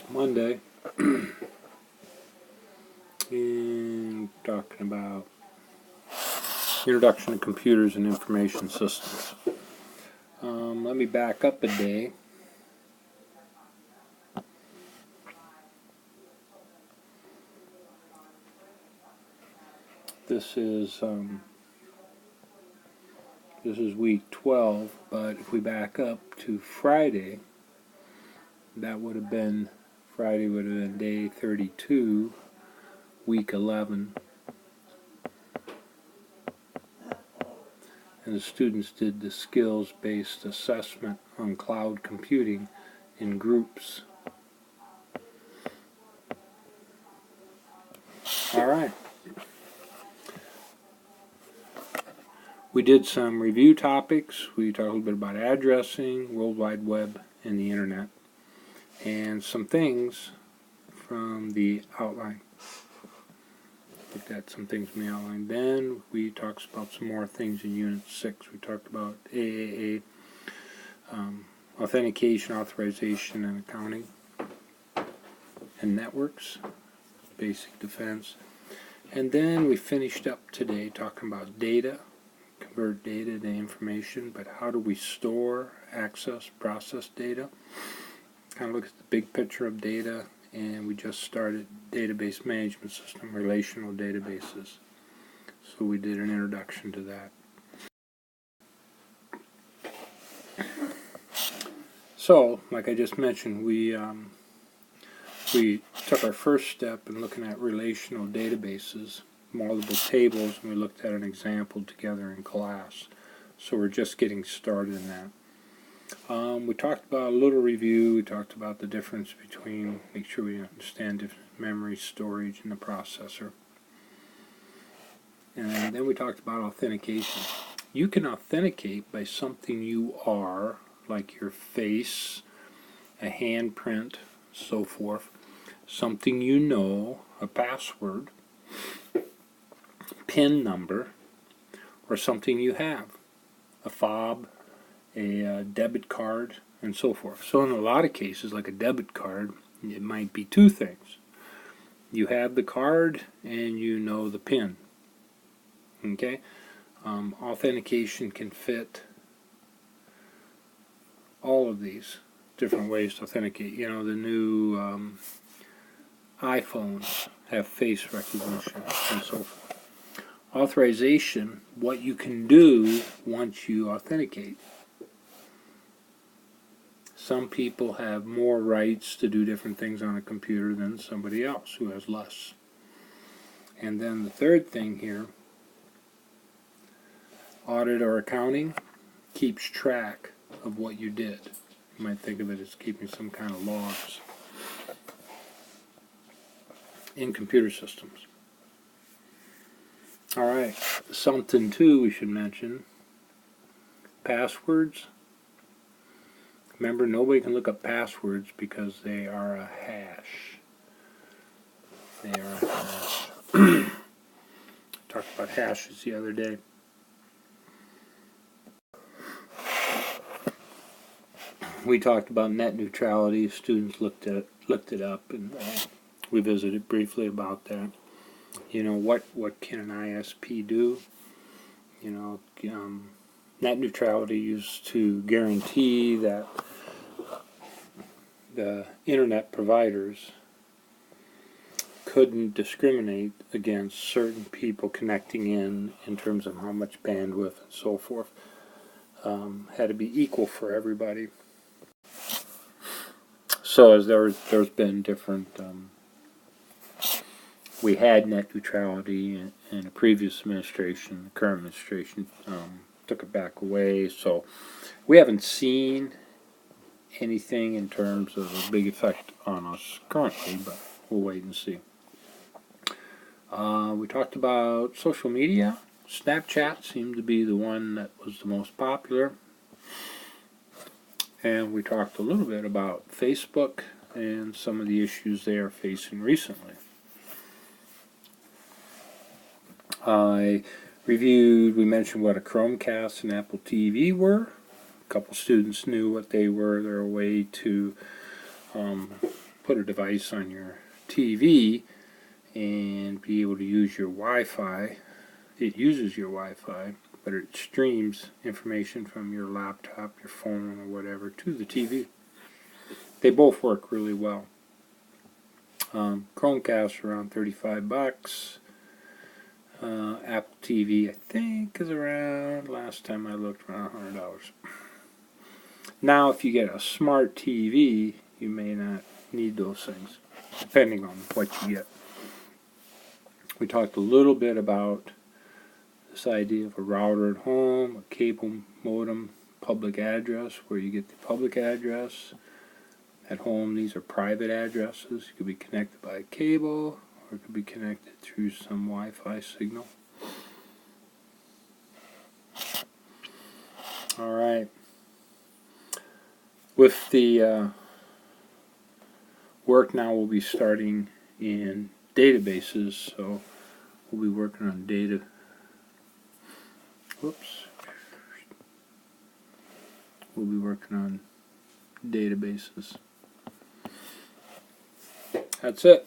Monday, and talking about introduction to computers and information systems. Let me back up a day. This is week 12, but if we back up to Friday, that would have been day 32, week 11. And the students did the skills-based assessment on cloud computing in groups. All right. We did some review topics. We talked a little bit about addressing, World Wide Web, and the Internet, and some things from the outline. Looked at some things from the outline. Then we talked about some more things in Unit 6. We talked about AAA, authentication, authorization, and accounting, and networks, basic defense. And then we finished up today talking about data, convert data to information, but how do we store, access, process data? Kind of look at the big picture of data, and we just started database management system, relational databases. So we did an introduction to that. So, like I just mentioned, we took our first step in looking at relational databases, multiple tables, and we looked at an example together in class. So we're just getting started in that. We talked about a little review. We talked about the difference between, make sure we understand different memory, storage, and the processor. And then we talked about authentication. You can authenticate by something you are, like your face, a handprint, so forth. Something you know, a password, PIN number, or something you have, a fob, a debit card, and so forth. So in a lot of cases, like a debit card, it might be two things. You have the card and you know the PIN. Okay? Authentication can fit all of these different ways to authenticate. You know, the new iPhones have face recognition and so forth. Authorization, what you can do once you authenticate. Some people have more rights to do different things on a computer than somebody else who has less. And then the third thing here, audit or accounting, keeps track of what you did. You might think of it as keeping some kind of logs in computer systems. Alright, something too we should mention, passwords. Remember, nobody can look up passwords because they are a hash. They are a hash. Talked about hashes the other day. We talked about net neutrality. Students looked it up, and we visited briefly about that. You know, what can an ISP do? You know, net neutrality used to guarantee that the internet providers couldn't discriminate against certain people connecting in terms of how much bandwidth and so forth. Had to be equal for everybody. So as there's been different, we had net neutrality in a previous administration. The current administration took it back away. So we haven't seen anything in terms of a big effect on us currently, but we'll wait and see. We talked about social media. Snapchat seemed to be the one that was the most popular. And we talked a little bit about Facebook and some of the issues they are facing recently. I reviewed, we mentioned what a Chromecast and Apple TV were. A couple students knew what they were. They're a way to put a device on your TV and be able to use your Wi-Fi. It uses your Wi-Fi, but it streams information from your laptop, your phone, or whatever to the TV. They both work really well. Chromecast around $35. Apple TV, I think, is around, last time I looked, around $100. Now, if you get a smart TV, you may not need those things, depending on what you get. We talked a little bit about this idea of a router at home, a cable modem, public address, where you get the public address. At home, these are private addresses. You could be connected by a cable, or it could be connected through some Wi-Fi signal. Alright. With the work now, we'll be starting in databases, so we'll be working on data. Whoops. We'll be working on databases. That's it.